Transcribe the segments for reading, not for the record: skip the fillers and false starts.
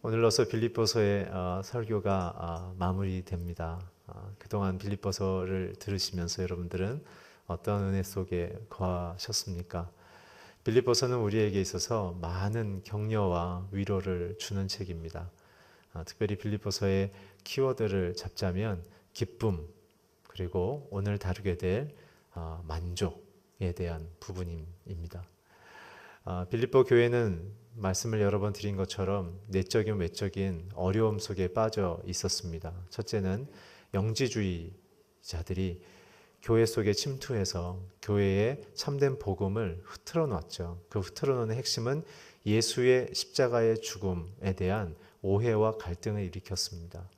오늘로서 빌립보서의 설교가 마무리됩니다. 그동안 빌립보서를 들으시면서 여러분들은 어떤 은혜 속에 거하셨습니까? 빌립보서는 우리에게 있어서 많은 격려와 위로를 주는 책입니다. 특별히 빌립보서의 키워드를 잡자면 기쁨, 그리고 오늘 다루게 될 만족에 대한 부분입니다. 빌립보 교회는 말씀을 여러 번 드린 것처럼 내적인 외적인 어려움 속에 빠져 있었습니다. 첫째는 영지주의자들이 교회 속에 침투해서 교회의 참된 복음을 흐트러 놨죠. 그 흐트러 놓는 핵심은 예수의 십자가의 죽음에 대한 오해와 갈등을 일으켰습니다.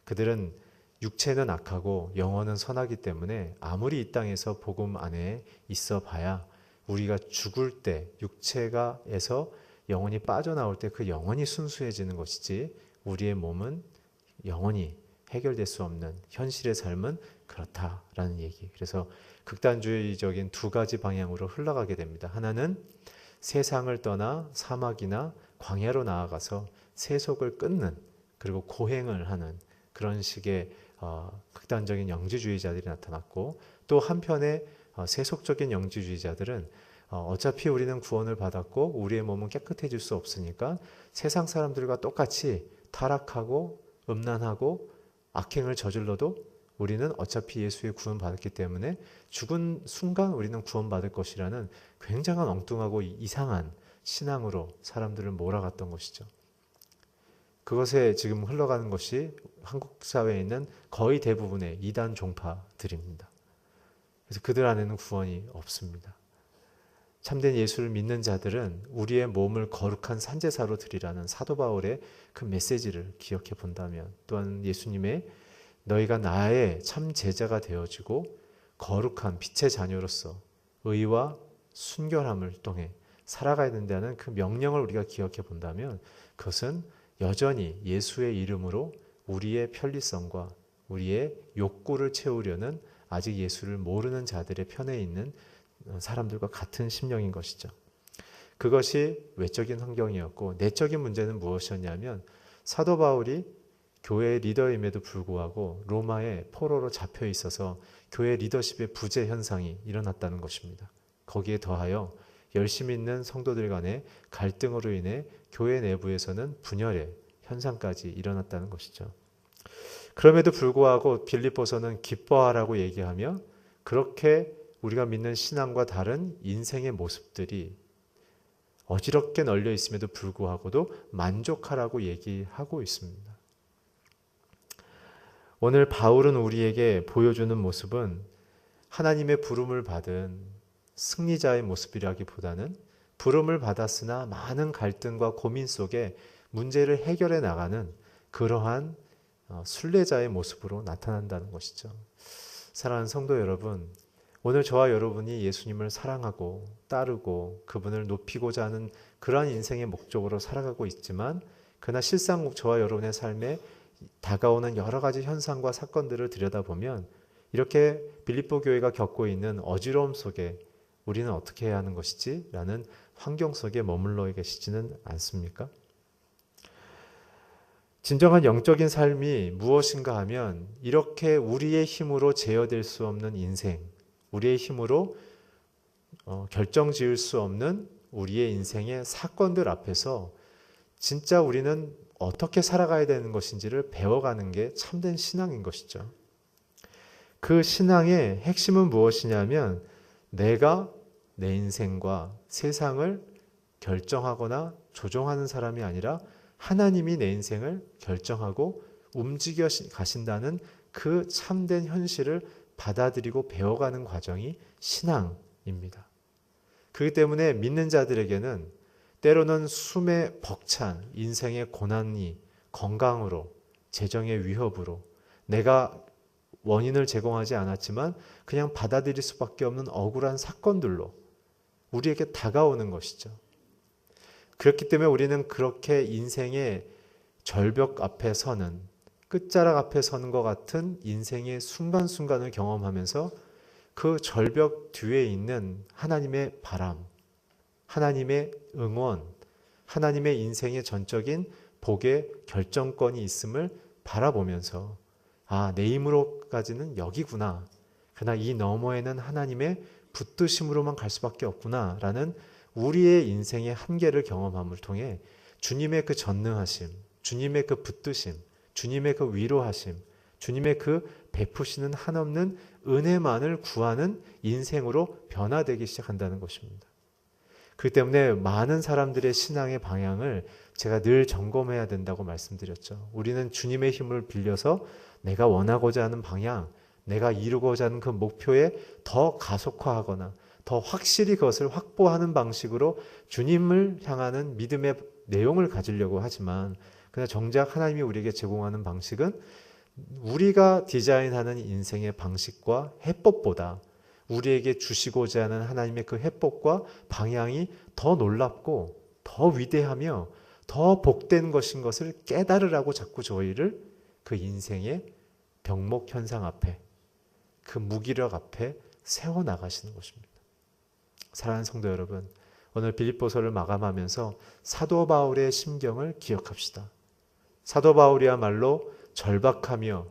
그들은 육체는 악하고 영혼은 선하기 때문에 아무리 이 땅에서 복음 안에 있어 봐야 우리가 죽을 때 육체가에서 영혼이 빠져나올 때 그 영혼이 순수해지는 것이지 우리의 몸은 영혼이 해결될 수 없는 현실의 삶은 그렇다라는 얘기. 그래서 극단주의적인 두 가지 방향으로 흘러가게 됩니다. 하나는 세상을 떠나 사막이나 광야로 나아가서 세속을 끊는 그리고 고행을 하는 그런 식의 극단적인 영지주의자들이 나타났고, 또 한편에 세속적인 영지주의자들은 어차피 우리는 구원을 받았고 우리의 몸은 깨끗해질 수 없으니까 세상 사람들과 똑같이 타락하고 음란하고 악행을 저질러도 우리는 어차피 예수의 구원 받았기 때문에 죽은 순간 우리는 구원받을 것이라는 굉장한 엉뚱하고 이상한 신앙으로 사람들을 몰아갔던 것이죠. 그것에 지금 흘러가는 것이 한국 사회에 있는 거의 대부분의 이단 종파들입니다. 그래서 그들 안에는 구원이 없습니다. 참된 예수를 믿는 자들은 우리의 몸을 거룩한 산제사로 드리라는 사도 바울의 그 메시지를 기억해 본다면, 또한 예수님의 너희가 나의 참 제자가 되어지고 거룩한 빛의 자녀로서 의와 순결함을 통해 살아가야 된다는 그 명령을 우리가 기억해 본다면, 그것은 여전히 예수의 이름으로 우리의 편리성과 우리의 욕구를 채우려는 아직 예수를 모르는 자들의 편에 있는 사람들과 같은 심령인 것이죠. 그것이 외적인 환경이었고, 내적인 문제는 무엇이었냐면 사도 바울이 교회 리더임에도 불구하고 로마의 포로로 잡혀 있어서 교회 리더십의 부재 현상이 일어났다는 것입니다. 거기에 더하여 열심히 있는 성도들 간의 갈등으로 인해 교회 내부에서는 분열의 현상까지 일어났다는 것이죠. 그럼에도 불구하고 빌립보서는 기뻐하라고 얘기하며 그렇게 우리가 믿는 신앙과 다른 인생의 모습들이 어지럽게 널려 있음에도 불구하고도 만족하라고 얘기하고 있습니다. 오늘 바울은 우리에게 보여주는 모습은 하나님의 부름을 받은 승리자의 모습이라기보다는 부름을 받았으나 많은 갈등과 고민 속에 문제를 해결해 나가는 그러한 순례자의 모습으로 나타난다는 것이죠. 사랑하는 성도 여러분, 오늘 저와 여러분이 예수님을 사랑하고 따르고 그분을 높이고자 하는 그러한 인생의 목적으로 살아가고 있지만, 그러나 실상 저와 여러분의 삶에 다가오는 여러 가지 현상과 사건들을 들여다보면 이렇게 빌립보 교회가 겪고 있는 어지러움 속에 우리는 어떻게 해야 하는 것이지? 라는 환경 속에 머물러 계시지는 않습니까? 진정한 영적인 삶이 무엇인가 하면 이렇게 우리의 힘으로 제어될 수 없는 인생, 우리의 힘으로 결정 지을 수 없는 우리의 인생의 사건들 앞에서 진짜 우리는 어떻게 살아가야 되는 것인지를 배워가는 게 참된 신앙인 것이죠. 그 신앙의 핵심은 무엇이냐면 내가 내 인생과 세상을 결정하거나 조종하는 사람이 아니라 하나님이 내 인생을 결정하고 움직여 가신다는 그 참된 현실을 받아들이고 배워가는 과정이 신앙입니다. 그렇기 때문에 믿는 자들에게는 때로는 숨에 벅찬 인생의 고난이 건강으로, 재정의 위협으로, 내가 원인을 제공하지 않았지만 그냥 받아들일 수밖에 없는 억울한 사건들로 우리에게 다가오는 것이죠. 그렇기 때문에 우리는 그렇게 인생의 절벽 앞에 서는, 끝자락 앞에 서는 것 같은 인생의 순간순간을 경험하면서 그 절벽 뒤에 있는 하나님의 바람, 하나님의 응원, 하나님의 인생의 전적인 복의 결정권이 있음을 바라보면서 내 힘으로까지는 여기구나. 그러나 이 너머에는 하나님의 붙드심으로만 갈 수밖에 없구나 라는 우리의 인생의 한계를 경험함을 통해 주님의 그 전능하심, 주님의 그 붙드심, 주님의 그 위로하심, 주님의 그 베푸시는 한없는 은혜만을 구하는 인생으로 변화되기 시작한다는 것입니다. 그렇기 때문에 많은 사람들의 신앙의 방향을 제가 늘 점검해야 된다고 말씀드렸죠. 우리는 주님의 힘을 빌려서 내가 원하고자 하는 방향, 내가 이루고자 하는 그 목표에 더 가속화하거나 더 확실히 그것을 확보하는 방식으로 주님을 향하는 믿음의 내용을 가지려고 하지만 그러나 정작 하나님이 우리에게 제공하는 방식은 우리가 디자인하는 인생의 방식과 해법보다 우리에게 주시고자 하는 하나님의 그 해법과 방향이 더 놀랍고 더 위대하며 더 복된 것인 것을 깨달으라고 자꾸 저희를 그 인생의 병목 현상 앞에 그 무기력 앞에 세워나가시는 것입니다. 사랑하는 성도 여러분, 오늘 빌립보서를 마감하면서 사도 바울의 심경을 기억합시다. 사도 바울이야말로 절박하며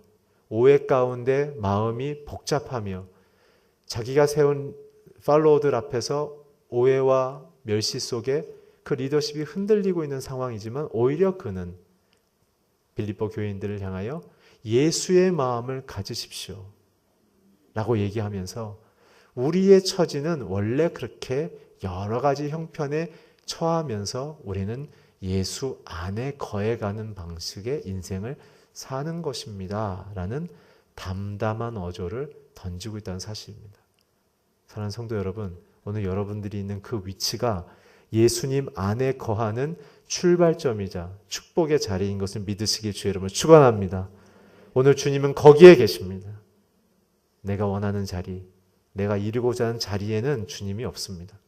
오해 가운데 마음이 복잡하며 자기가 세운 팔로워들 앞에서 오해와 멸시 속에 그 리더십이 흔들리고 있는 상황이지만 오히려 그는 빌립보 교인들을 향하여 예수의 마음을 가지십시오 라고 얘기하면서 우리의 처지는 원래 그렇게 여러 가지 형편에 처하면서 우리는 예수 안에 거해가는 방식의 인생을 사는 것입니다 라는 담담한 어조를 던지고 있다는 사실입니다. 사랑하는 성도 여러분, 오늘 여러분들이 있는 그 위치가 예수님 안에 거하는 출발점이자 축복의 자리인 것을 믿으시길 주의 이름으로 축원합니다. 오늘 주님은 거기에 계십니다. 내가 원하는 자리, 내가 이루고자 하는 자리에는 주님이 없습니다.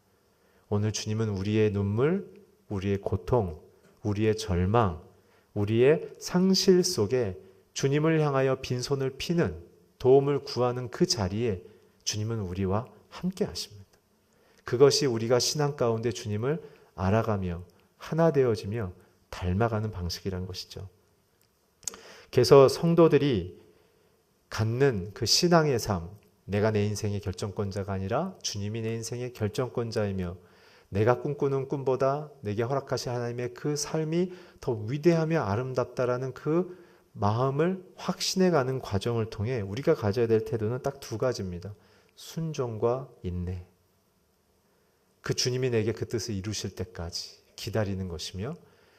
오늘 주님은 우리의 눈물, 우리의 고통, 우리의 절망, 우리의 상실 속에 주님을 향하여 빈손을 피는 도움을 구하는 그 자리에 주님은 우리와 함께 하십니다. 그것이 우리가 신앙 가운데 주님을 알아가며 하나 되어지며 닮아가는 방식이라는 것이죠. 그래서 성도들이 갖는 그 신앙의 삶, 내가 내 인생의 결정권자가 아니라 주님이 내 인생의 결정권자이며 내가 꿈꾸는 꿈보다 내게 허락하신 하나님의 그 삶이 더 위대하며 아름답다라는 그 마음을 확신해가는 과정을 통해 우리가 가져야 될 태도는 딱 두 가지입니다. 순종과 인내. 그 주님이 내게 그 뜻을 이루실 때까지 기다리는 것이며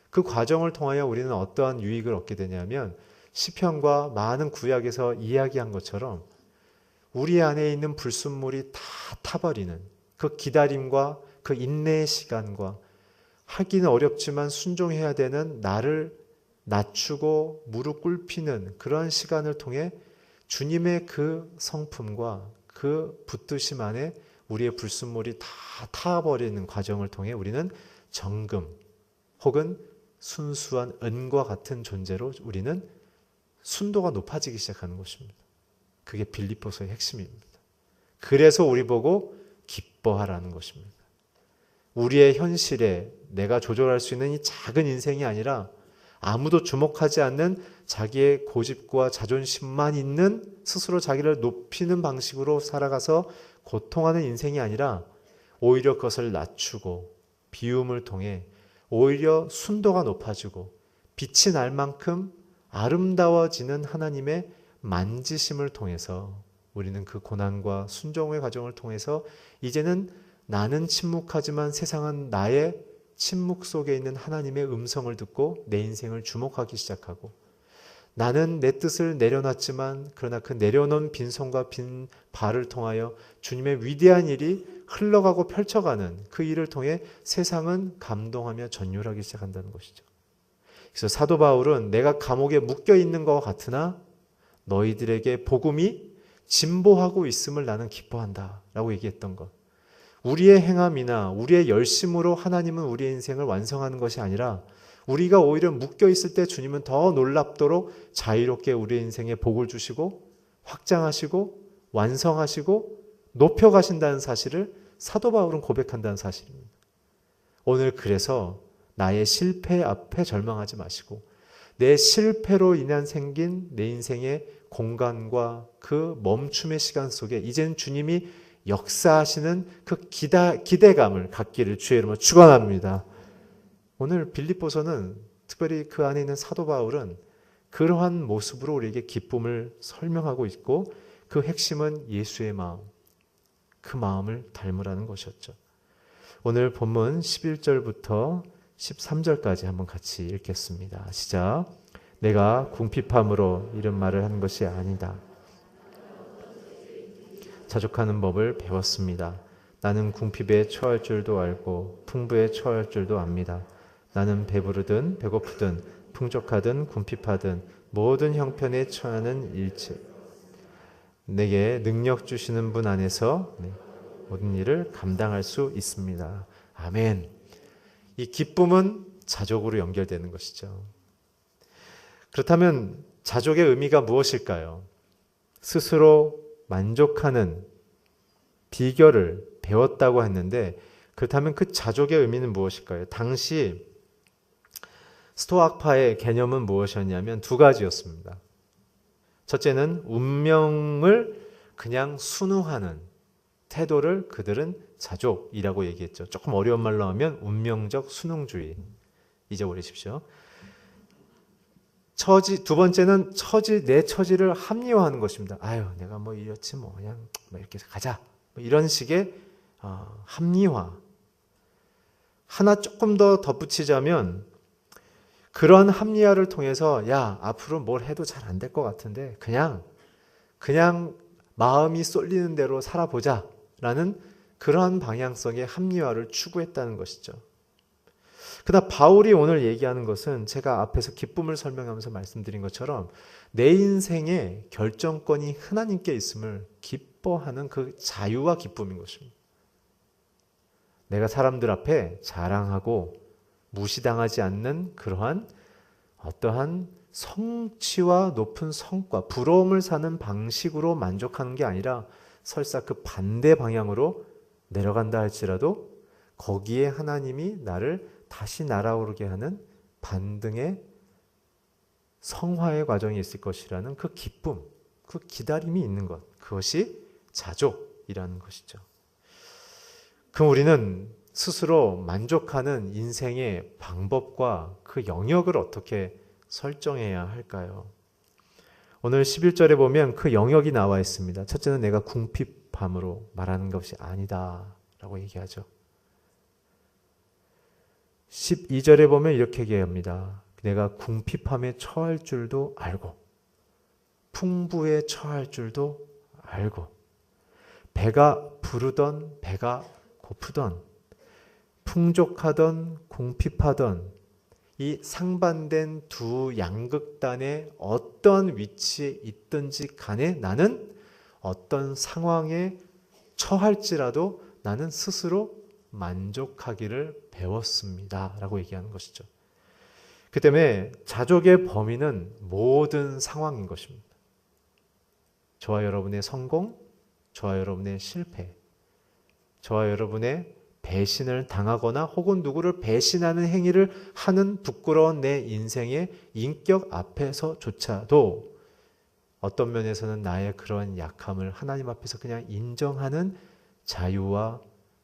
그 과정을 통하여 우리는 어떠한 유익을 얻게 되냐면 시편과 많은 구약에서 이야기한 것처럼 우리 안에 있는 불순물이 다 타버리는 그 기다림과 그 인내의 시간과 하기는 어렵지만 순종해야 되는 나를 낮추고 무릎 꿇히는 그러한 시간을 통해 주님의 그 성품과 그 붙드심 안에 우리의 불순물이 다 타버리는 과정을 통해 우리는 정금 혹은 순수한 은과 같은 존재로 우리는 순도가 높아지기 시작하는 것입니다. 그게 빌립보서의 핵심입니다. 그래서 우리 보고 기뻐하라는 것입니다. 우리의 현실에 내가 조절할 수 있는 이 작은 인생이 아니라 아무도 주목하지 않는 자기의 고집과 자존심만 있는 스스로 자기를 높이는 방식으로 살아가서 고통하는 인생이 아니라 오히려 그것을 낮추고 비움을 통해 오히려 순도가 높아지고 빛이 날 만큼 아름다워지는 하나님의 만지심을 통해서 우리는 그 고난과 순종의 과정을 통해서 이제는 나는 침묵하지만 세상은 나의 침묵 속에 있는 하나님의 음성을 듣고 내 인생을 주목하기 시작하고 나는 내 뜻을 내려놨지만 그러나 그 내려놓은 빈손과 빈 발을 통하여 주님의 위대한 일이 흘러가고 펼쳐가는 그 일을 통해 세상은 감동하며 전율하기 시작한다는 것이죠. 그래서 사도 바울은 내가 감옥에 묶여 있는 것 같으나 너희들에게 복음이 진보하고 있음을 나는 기뻐한다 라고 얘기했던 것. 우리의 행함이나 우리의 열심으로 하나님은 우리의 인생을 완성하는 것이 아니라 우리가 오히려 묶여 있을 때 주님은 더 놀랍도록 자유롭게 우리의 인생에 복을 주시고 확장하시고 완성하시고 높여가신다는 사실을 사도 바울은 고백한다는 사실입니다. 오늘 그래서 나의 실패 앞에 절망하지 마시고 내 실패로 인한 생긴 내 인생의 공간과 그 멈춤의 시간 속에 이제는 주님이 역사하시는 그 기대감을 갖기를 주의 이름으로 축원합니다. 오늘 빌립보서는 특별히 그 안에 있는 사도 바울은 그러한 모습으로 우리에게 기쁨을 설명하고 있고 그 핵심은 예수의 마음, 그 마음을 닮으라는 것이었죠. 오늘 본문 11절부터 13절까지 한번 같이 읽겠습니다. 시작. 내가 궁핍함으로 이런 말을 하는 것이 아니다. 자족하는 법을 배웠습니다. 나는 궁핍에 처할 줄도 알고 풍부에 처할 줄도 압니다. 나는 배부르든 배고프든 풍족하든 궁핍하든 모든 형편에 처하는 일체 내게 능력 주시는 분 안에서 모든 일을 감당할 수 있습니다. 아멘. 이 기쁨은 자족으로 연결되는 것이죠. 그렇다면 자족의 의미가 무엇일까요? 스스로 만족하는 비결을 배웠다고 했는데 그렇다면 그 자족의 의미는 무엇일까요? 당시 스토아파의 개념은 무엇이었냐면 두 가지였습니다. 첫째는 운명을 그냥 순응하는 태도를 그들은 자족이라고 얘기했죠. 조금 어려운 말로 하면 운명적 순응주의. 잊어버리십시오. 두 번째는 내 처지를 합리화하는 것입니다. 아유, 내가 뭐 이렇지 뭐 그냥 뭐 이렇게 가자. 뭐 이런 식의 합리화. 하나 조금 더 덧붙이자면 그런 합리화를 통해서 야, 앞으로 뭘 해도 잘 안 될 것 같은데 그냥 마음이 쏠리는 대로 살아보자 라는 그러한 방향성의 합리화를 추구했다는 것이죠. 그러나 바울이 오늘 얘기하는 것은 제가 앞에서 기쁨을 설명하면서 말씀드린 것처럼 내 인생의 결정권이 하나님께 있음을 기뻐하는 그 자유와 기쁨인 것입니다. 내가 사람들 앞에 자랑하고 무시당하지 않는 그러한 어떠한 성취와 높은 성과, 부러움을 사는 방식으로 만족하는 게 아니라 설사 그 반대 방향으로 내려간다 할지라도 거기에 하나님이 나를 다시 날아오르게 하는 반등의 성화의 과정이 있을 것이라는 그 기쁨, 그 기다림이 있는 것, 그것이 자족이라는 것이죠. 그럼 우리는 스스로 만족하는 인생의 방법과 그 영역을 어떻게 설정해야 할까요? 오늘 11절에 보면 그 영역이 나와 있습니다. 첫째는 내가 궁핍함으로 말하는 것이 아니다 라고 얘기하죠. 12절에 보면 이렇게 얘기합니다. 내가 궁핍함에 처할 줄도 알고 풍부에 처할 줄도 알고 배가 부르던 배가 고프던 풍족하던 궁핍하던 이 상반된 두 양극단의 어떤 위치에 있든지 간에 나는 어떤 상황에 처할지라도 나는 스스로 만족하기를 배웠습니다 라고 얘기하는 것이죠. 그 때문에 자족의 범위는 모든 상황인 것입니다. 저와 여러분의 성공, 저와 여러분의 실패, 저와 여러분의 배신을 당하거나 혹은 누구를 배신하는 행위를 하는 부끄러운 내 인생의 인격 앞에서조차도 어떤 면에서는 나의 그런 약함을 하나님 앞에서 그냥 인정하는 자유와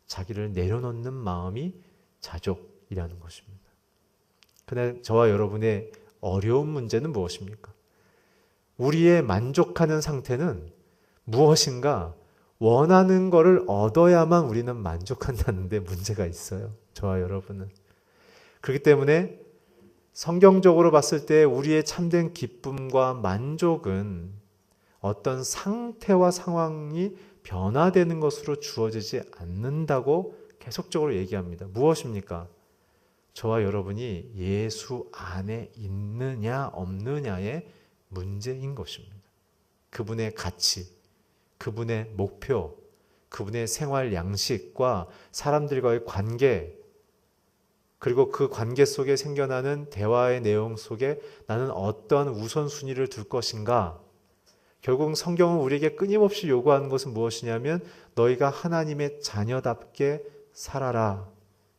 자기를 내려놓는 마음이 자족이라는 것입니다. 그러나 저와 여러분의 어려운 문제는 무엇입니까? 우리의 만족하는 상태는 무엇인가? 원하는 것을 얻어야만 우리는 만족한다는데 문제가 있어요. 저와 여러분은. 그렇기 때문에 성경적으로 봤을 때 우리의 참된 기쁨과 만족은 어떤 상태와 상황이 변화되는 것으로 주어지지 않는다고 계속적으로 얘기합니다. 무엇입니까? 저와 여러분이 예수 안에 있느냐 없느냐의 문제인 것입니다. 그분의 가치, 그분의 목표, 그분의 생활 양식과 사람들과의 관계, 그리고 그 관계 속에 생겨나는 대화의 내용 속에 나는 어떤 우선순위를 둘 것인가? 결국 성경은 우리에게 끊임없이 요구하는 것은 무엇이냐면 너희가 하나님의 자녀답게 살아라.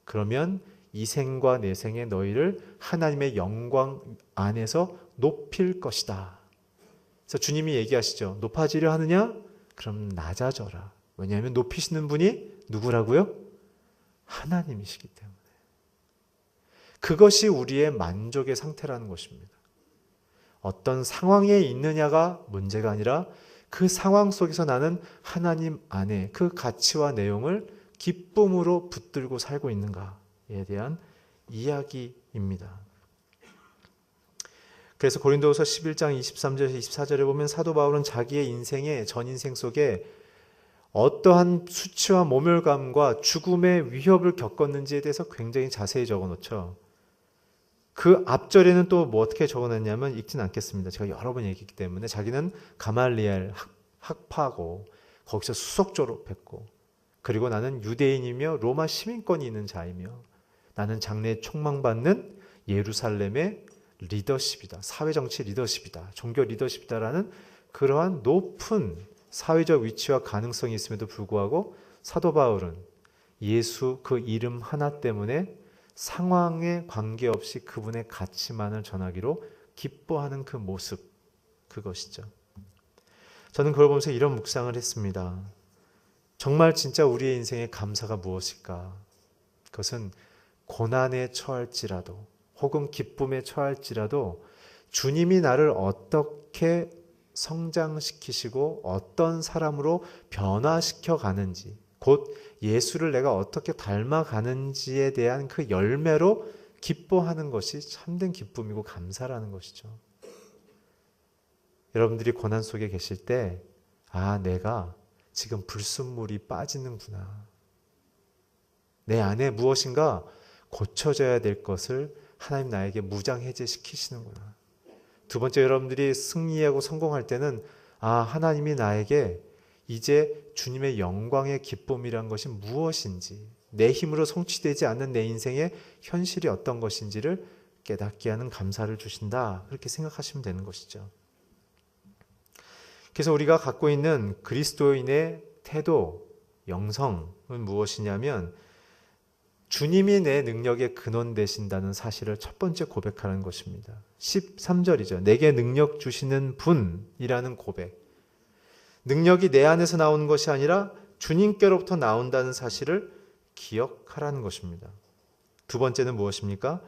그러면 이 생과 내 생에 너희를 하나님의 영광 안에서 높일 것이다. 그래서 주님이 얘기하시죠. 높아지려 하느냐? 그럼 낮아져라. 왜냐하면 높이시는 분이 누구라고요? 하나님이시기 때문에. 그것이 우리의 만족의 상태라는 것입니다. 어떤 상황에 있느냐가 문제가 아니라 그 상황 속에서 나는 하나님 안에 그 가치와 내용을 기쁨으로 붙들고 살고 있는가에 대한 이야기입니다. 그래서 고린도후서 11장 23절에서 24절에 보면 사도 바울은 자기의 인생의 전 인생 속에 어떠한 수치와 모멸감과 죽음의 위협을 겪었는지에 대해서 굉장히 자세히 적어놓죠. 그 앞절에는 또 뭐 어떻게 적어놨냐면 읽진 않겠습니다. 제가 여러 번 얘기했기 때문에 자기는 가말리엘 학파고 거기서 수석 졸업했고 그리고 나는 유대인이며 로마 시민권이 있는 자이며 나는 장래에 촉망받는 예루살렘의 리더십이다. 사회정치 리더십이다. 종교 리더십이다라는 그러한 높은 사회적 위치와 가능성이 있음에도 불구하고 사도 바울은 예수 그 이름 하나 때문에 상황에 관계없이 그분의 가치만을 전하기로 기뻐하는 그 모습, 그것이죠. 저는 그걸 보면서 이런 묵상을 했습니다. 정말 진짜 우리의 인생의 감사가 무엇일까? 그것은 고난에 처할지라도 혹은 기쁨에 처할지라도 주님이 나를 어떻게 성장시키시고 어떤 사람으로 변화시켜 가는지, 곧 예수를 내가 어떻게 닮아가는지에 대한 그 열매로 기뻐하는 것이 참된 기쁨이고 감사라는 것이죠. 여러분들이 고난 속에 계실 때, 아, 내가 지금 불순물이 빠지는구나. 내 안에 무엇인가 고쳐져야 될 것을 하나님 나에게 무장해제시키시는구나. 두 번째, 여러분들이 승리하고 성공할 때는 아, 하나님이 나에게 이제 주님의 영광의 기쁨이란 것이 무엇인지, 내 힘으로 성취되지 않는 내 인생의 현실이 어떤 것인지를 깨닫게 하는 감사를 주신다. 그렇게 생각하시면 되는 것이죠. 그래서 우리가 갖고 있는 그리스도인의 태도, 영성은 무엇이냐면 주님이 내 능력의 근원 되신다는 사실을 첫 번째 고백하는 것입니다. 13절이죠. 내게 능력 주시는 분이라는 고백. 능력이 내 안에서 나오는 것이 아니라 주님께로부터 나온다는 사실을 기억하라는 것입니다. 두 번째는 무엇입니까?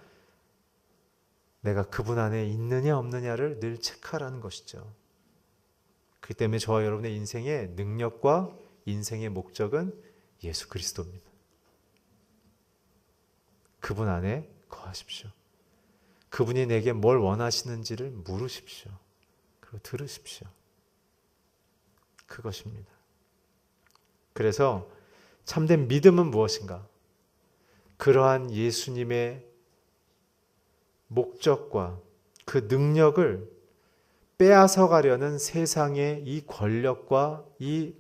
내가 그분 안에 있느냐 없느냐를 늘 체크하라는 것이죠. 그렇기 때문에 저와 여러분의 인생의 능력과 인생의 목적은 예수 그리스도입니다. 그분 안에 거하십시오. 그분이 내게 뭘 원하시는지를 물으십시오. 그리고 들으십시오. 그것입니다. 그래서 참된 믿음은 무엇인가? 그러한 예수님의 목적과 그 능력을 빼앗아 가려는 세상의 이 권력과 이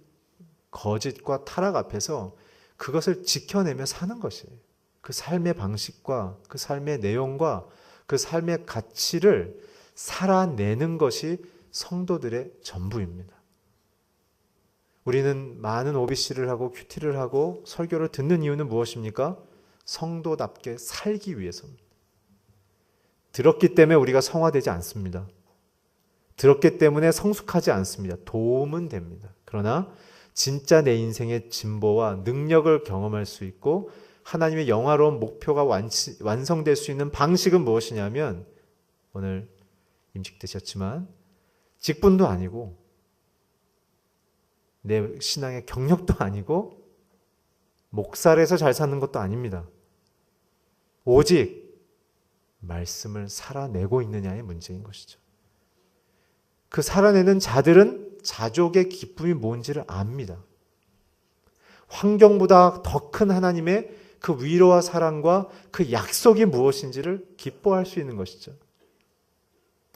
거짓과 타락 앞에서 그것을 지켜내며 사는 것이에요. 그 삶의 방식과 그 삶의 내용과 그 삶의 가치를 살아내는 것이 성도들의 전부입니다. 우리는 많은 OBC를 하고 큐티를 하고 설교를 듣는 이유는 무엇입니까? 성도답게 살기 위해서입니다. 들었기 때문에 우리가 성화되지 않습니다. 들었기 때문에 성숙하지 않습니다. 도움은 됩니다. 그러나 진짜 내 인생의 진보와 능력을 경험할 수 있고 하나님의 영화로운 목표가 완성될 수 있는 방식은 무엇이냐면 오늘 임직되셨지만 직분도 아니고 내 신앙의 경력도 아니고 목살에서 잘 사는 것도 아닙니다. 오직 말씀을 살아내고 있느냐의 문제인 것이죠. 그 살아내는 자들은 자족의 기쁨이 뭔지를 압니다. 환경보다 더 큰 하나님의 그 위로와 사랑과 그 약속이 무엇인지를 기뻐할 수 있는 것이죠.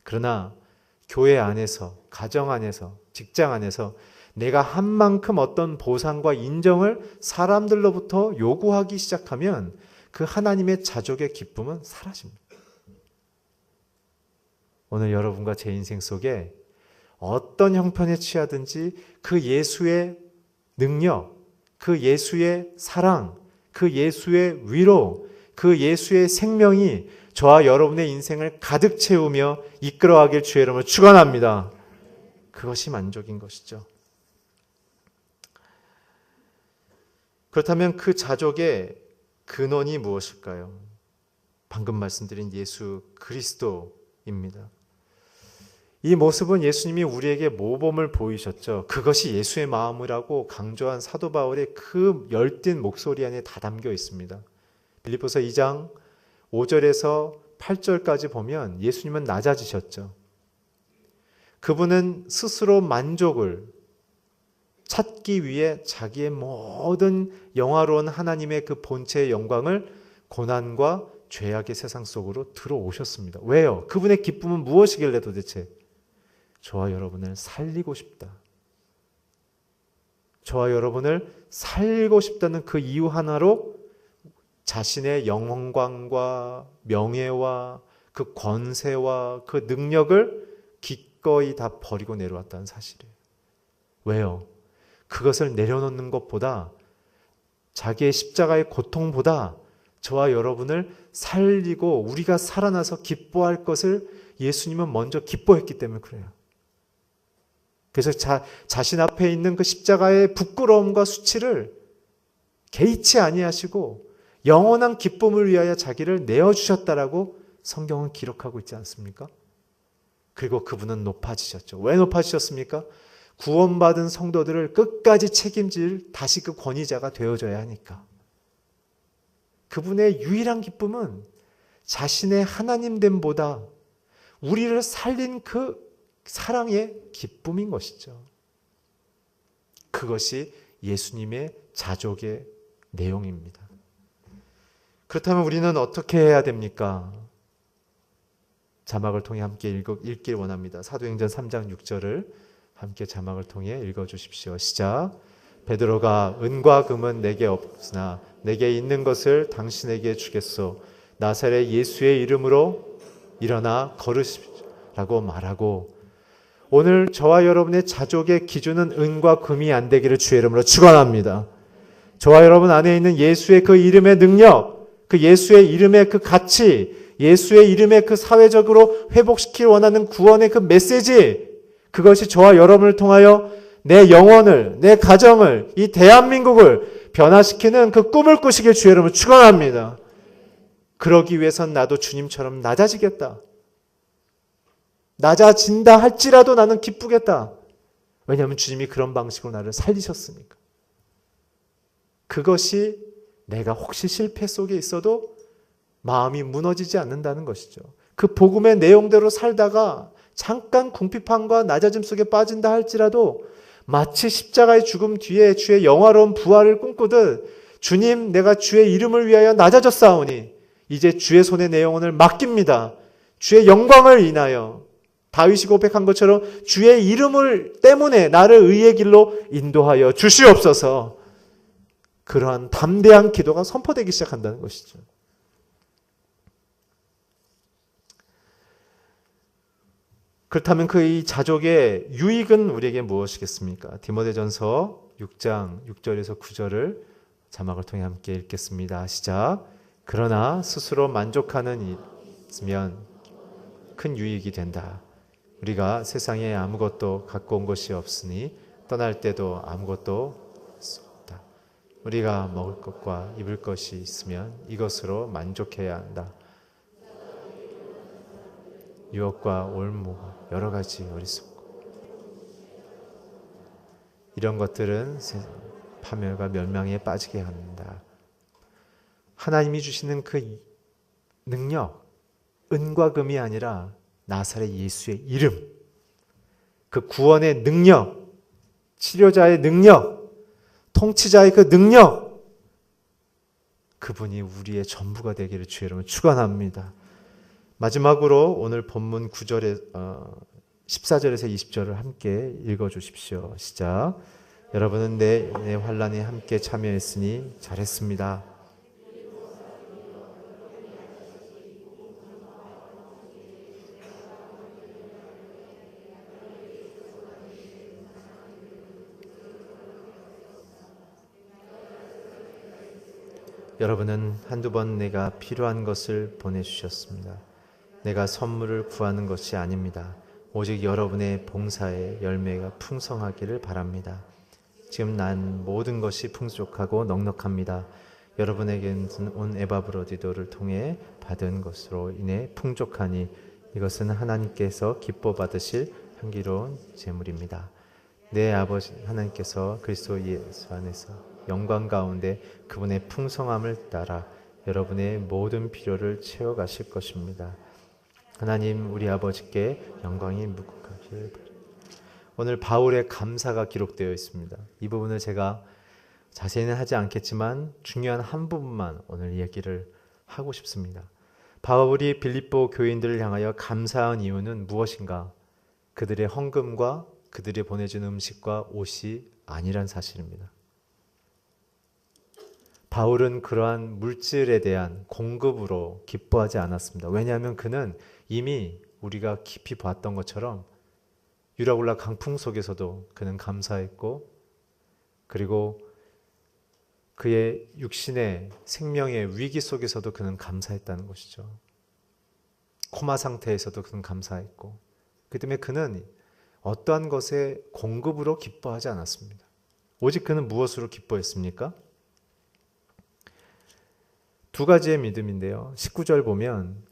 그러나 교회 안에서, 가정 안에서, 직장 안에서 내가 한 만큼 어떤 보상과 인정을 사람들로부터 요구하기 시작하면 그 하나님의 자족의 기쁨은 사라집니다. 오늘 여러분과 제 인생 속에 어떤 형편에 취하든지 그 예수의 능력, 그 예수의 사랑, 그 예수의 위로, 그 예수의 생명이 저와 여러분의 인생을 가득 채우며 이끌어가길 주의 이름으로 축원합니다. 그것이 만족인 것이죠. 그렇다면 그 자족의 근원이 무엇일까요? 방금 말씀드린 예수 그리스도입니다. 이 모습은 예수님이 우리에게 모범을 보이셨죠. 그것이 예수의 마음이라고 강조한 사도 바울의 그 열띤 목소리 안에 다 담겨 있습니다. 빌립보서 2장 5절에서 8절까지 보면 예수님은 낮아지셨죠. 그분은 스스로 만족을 찾기 위해 자기의 모든 영화로운 하나님의 그 본체의 영광을 고난과 죄악의 세상 속으로 들어오셨습니다. 왜요? 그분의 기쁨은 무엇이길래 도대체? 저와 여러분을 살리고 싶다. 저와 여러분을 살고 싶다는 그 이유 하나로 자신의 영광과 명예와 그 권세와 그 능력을 기꺼이 다 버리고 내려왔다는 사실이에요. 왜요? 그것을 내려놓는 것보다, 자기의 십자가의 고통보다 저와 여러분을 살리고 우리가 살아나서 기뻐할 것을 예수님은 먼저 기뻐했기 때문에 그래요. 그래서 자신 앞에 있는 그 십자가의 부끄러움과 수치를 개의치 아니하시고 영원한 기쁨을 위하여 자기를 내어주셨다라고 성경은 기록하고 있지 않습니까? 그리고 그분은 높아지셨죠. 왜 높아지셨습니까? 구원받은 성도들을 끝까지 책임질 다시 그 권위자가 되어줘야 하니까. 그분의 유일한 기쁨은 자신의 하나님됨보다 우리를 살린 그 사랑의 기쁨인 것이죠. 그것이 예수님의 자족의 내용입니다. 그렇다면 우리는 어떻게 해야 됩니까? 자막을 통해 함께 읽길 원합니다. 사도행전 3장 6절을 함께 자막을 통해 읽어주십시오. 시작. 베드로가 은과 금은 내게 없으나 내게 있는 것을 당신에게 주겠소. 나사렛 예수의 이름으로 일어나 걸으십시오라고 말하고, 오늘 저와 여러분의 자족의 기준은 은과 금이 안 되기를 주의 이름으로 축원합니다. 저와 여러분 안에 있는 예수의 그 이름의 능력, 그 예수의 이름의 그 가치, 예수의 이름의 그 사회적으로 회복시키길 원하는 구원의 그 메시지, 그것이 저와 여러분을 통하여 내 영혼을, 내 가정을, 이 대한민국을 변화시키는 그 꿈을 꾸시길 주의 이름으로 축원합니다. 그러기 위해선 나도 주님처럼 낮아지겠다. 낮아진다 할지라도 나는 기쁘겠다. 왜냐하면 주님이 그런 방식으로 나를 살리셨으니까. 그것이 내가 혹시 실패 속에 있어도 마음이 무너지지 않는다는 것이죠. 그 복음의 내용대로 살다가 잠깐 궁핍함과 낮아짐 속에 빠진다 할지라도 마치 십자가의 죽음 뒤에 주의 영화로운 부활을 꿈꾸듯, 주님, 내가 주의 이름을 위하여 낮아졌사오니 이제 주의 손에 내 영혼을 맡깁니다. 주의 영광을 인하여, 다윗이 고백한 것처럼 주의 이름을 때문에 나를 의의 길로 인도하여 주시옵소서. 그러한 담대한 기도가 선포되기 시작한다는 것이죠. 그렇다면 그 이 자족의 유익은 우리에게 무엇이겠습니까? 디모데전서 6장 6절에서 9절을 자막을 통해 함께 읽겠습니다. 시작. 그러나 스스로 만족하는 일 있으면 큰 유익이 된다. 우리가 세상에 아무것도 갖고 온 것이 없으니 떠날 때도 아무것도 없다. 우리가 먹을 것과 입을 것이 있으면 이것으로 만족해야 한다. 유혹과 올무, 여러 가지 어리석고 이런 것들은 파멸과 멸망에 빠지게 한다. 하나님이 주시는 그 능력, 은과 금이 아니라 나사렛 예수의 이름, 그 구원의 능력, 치료자의 능력, 통치자의 그 능력, 그분이 우리의 전부가 되기를 주의 이름으로 축원합니다. 마지막으로 오늘 본문 9절에 14절에서 20절을 함께 읽어주십시오. 시작. 여러분은 내 환난에 함께 참여했으니 잘했습니다. 여러분은 한두 번 내가 필요한 것을 보내주셨습니다. 내가 선물을 구하는 것이 아닙니다. 오직 여러분의 봉사의 열매가 풍성하기를 바랍니다. 지금 난 모든 것이 풍족하고 넉넉합니다. 여러분에게는 온 에바브로디도를 통해 받은 것으로 인해 풍족하니 이것은 하나님께서 기뻐 받으실 향기로운 제물입니다. 내 아버지 하나님께서 그리스도 예수 안에서 영광 가운데 그분의 풍성함을 따라 여러분의 모든 필요를 채워가실 것입니다. 하나님 우리 아버지께 영광이 묵묵하길 바랍니다. 오늘 바울의 감사가 기록되어 있습니다. 이 부분을 제가 자세히는 하지 않겠지만 중요한 한 부분만 오늘 얘기를 하고 싶습니다. 바울이 빌립보 교인들을 향하여 감사한 이유는 무엇인가? 그들의 헌금과 그들이 보내준 음식과 옷이 아니란 사실입니다. 바울은 그러한 물질에 대한 공급으로 기뻐하지 않았습니다. 왜냐하면 그는 이미 우리가 깊이 봤던 것처럼 유라굴라 강풍 속에서도 그는 감사했고, 그리고 그의 육신의 생명의 위기 속에서도 그는 감사했다는 것이죠. 코마 상태에서도 그는 감사했고, 그 때문에 그는 어떠한 것의 공급으로 기뻐하지 않았습니다. 오직 그는 무엇으로 기뻐했습니까? 두 가지의 믿음인데요. 19절 보면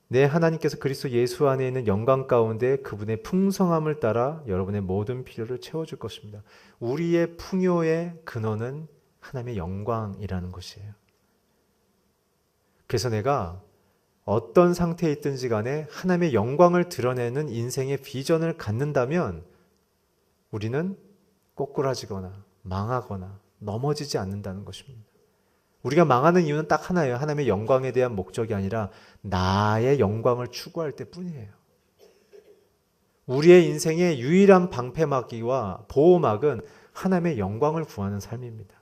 내 하나님께서 그리스도 예수 안에 있는 영광 가운데 그분의 풍성함을 따라 여러분의 모든 필요를 채워줄 것입니다. 우리의 풍요의 근원은 하나님의 영광이라는 것이에요. 그래서 내가 어떤 상태에 있든지 간에 하나님의 영광을 드러내는 인생의 비전을 갖는다면 우리는 꼬꾸라지거나 망하거나 넘어지지 않는다는 것입니다. 우리가 망하는 이유는 딱 하나예요. 하나님의 영광에 대한 목적이 아니라 나의 영광을 추구할 때뿐이에요. 우리의 인생의 유일한 방패막이와 보호막은 하나님의 영광을 구하는 삶입니다.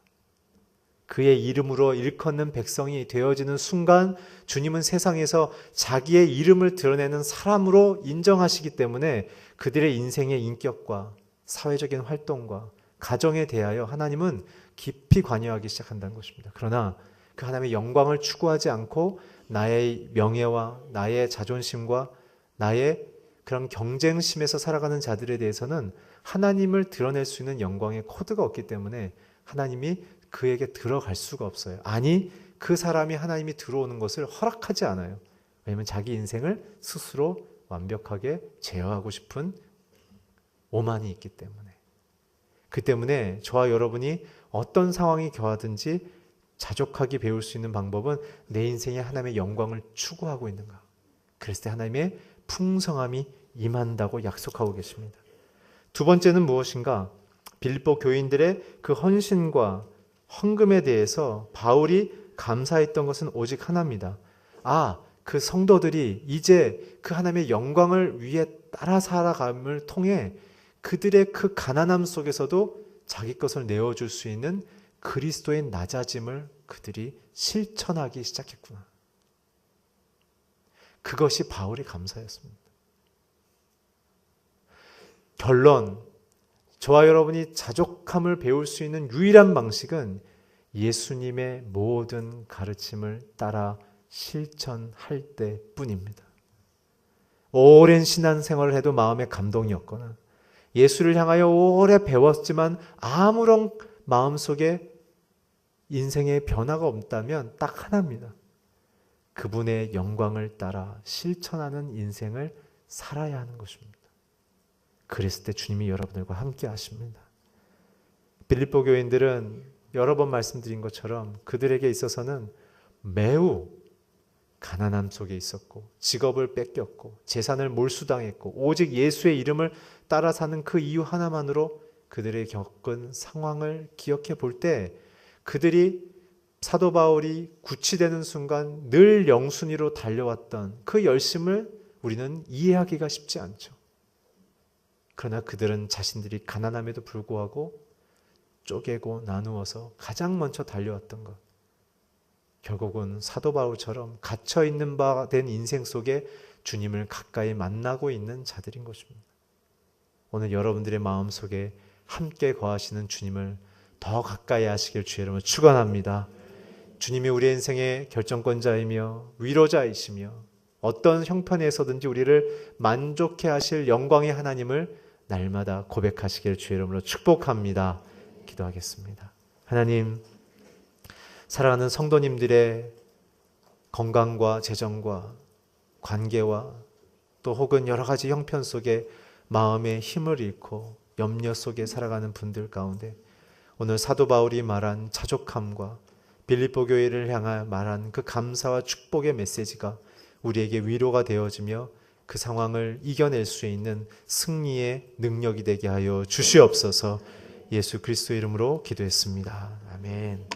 그의 이름으로 일컫는 백성이 되어지는 순간 주님은 세상에서 자기의 이름을 드러내는 사람으로 인정하시기 때문에 그들의 인생의 인격과 사회적인 활동과 가정에 대하여 하나님은 깊이 관여하기 시작한다는 것입니다. 그러나 그 하나님의 영광을 추구하지 않고 나의 명예와 나의 자존심과 나의 그런 경쟁심에서 살아가는 자들에 대해서는 하나님을 드러낼 수 있는 영광의 코드가 없기 때문에 하나님이 그에게 들어갈 수가 없어요. 아니, 그 사람이 하나님이 들어오는 것을 허락하지 않아요. 왜냐하면 자기 인생을 스스로 완벽하게 제어하고 싶은 오만이 있기 때문에. 그 때문에 저와 여러분이 어떤 상황이 겨하든지 자족하게 배울 수 있는 방법은 내 인생에 하나님의 영광을 추구하고 있는가. 그랬을 때 하나님의 풍성함이 임한다고 약속하고 계십니다. 두 번째는 무엇인가? 빌립보 교인들의 그 헌신과 헌금에 대해서 바울이 감사했던 것은 오직 하나입니다. 그 성도들이 이제 그 하나님의 영광을 위해 따라 살아감을 통해 그들의 그 가난함 속에서도 자기 것을 내어줄 수 있는 그리스도의 낮아짐을 그들이 실천하기 시작했구나. 그것이 바울의 감사였습니다. 결론, 저와 여러분이 자족함을 배울 수 있는 유일한 방식은 예수님의 모든 가르침을 따라 실천할 때뿐입니다. 오랜 신앙생활을 해도 마음에 감동이 없거나 예수를 향하여 오래 배웠지만 아무런 마음속에 인생의 변화가 없다면 딱 하나입니다. 그분의 영광을 따라 실천하는 인생을 살아야 하는 것입니다. 그랬을 때 주님이 여러분들과 함께 하십니다. 빌립보 교인들은 여러 번 말씀드린 것처럼 그들에게 있어서는 매우 가난함 속에 있었고 직업을 뺏겼고 재산을 몰수당했고 오직 예수의 이름을 따라 사는 그 이유 하나만으로 그들의 겪은 상황을 기억해 볼 때 그들이 사도 바울이 구치되는 순간 늘 영순위로 달려왔던 그 열심을 우리는 이해하기가 쉽지 않죠. 그러나 그들은 자신들이 가난함에도 불구하고 쪼개고 나누어서 가장 먼저 달려왔던 것. 결국은 사도 바울처럼 갇혀있는 바 된 인생 속에 주님을 가까이 만나고 있는 자들인 것입니다. 오늘 여러분들의 마음속에 함께 거하시는 주님을 더 가까이 하시길 주의 이름으로 축원합니다. 주님이 우리의 인생의 결정권자이며 위로자이시며 어떤 형편에서든지 우리를 만족해 하실 영광의 하나님을 날마다 고백하시길 주의 이름으로 축복합니다. 기도하겠습니다. 하나님, 사랑하는 성도님들의 건강과 재정과 관계와 또 혹은 여러 가지 형편 속에 마음의 힘을 잃고 염려 속에 살아가는 분들 가운데 오늘 사도 바울이 말한 자족함과 빌립보 교회를 향해 말한 그 감사와 축복의 메시지가 우리에게 위로가 되어지며 그 상황을 이겨낼 수 있는 승리의 능력이 되게 하여 주시옵소서. 예수 그리스도 이름으로 기도했습니다. 아멘.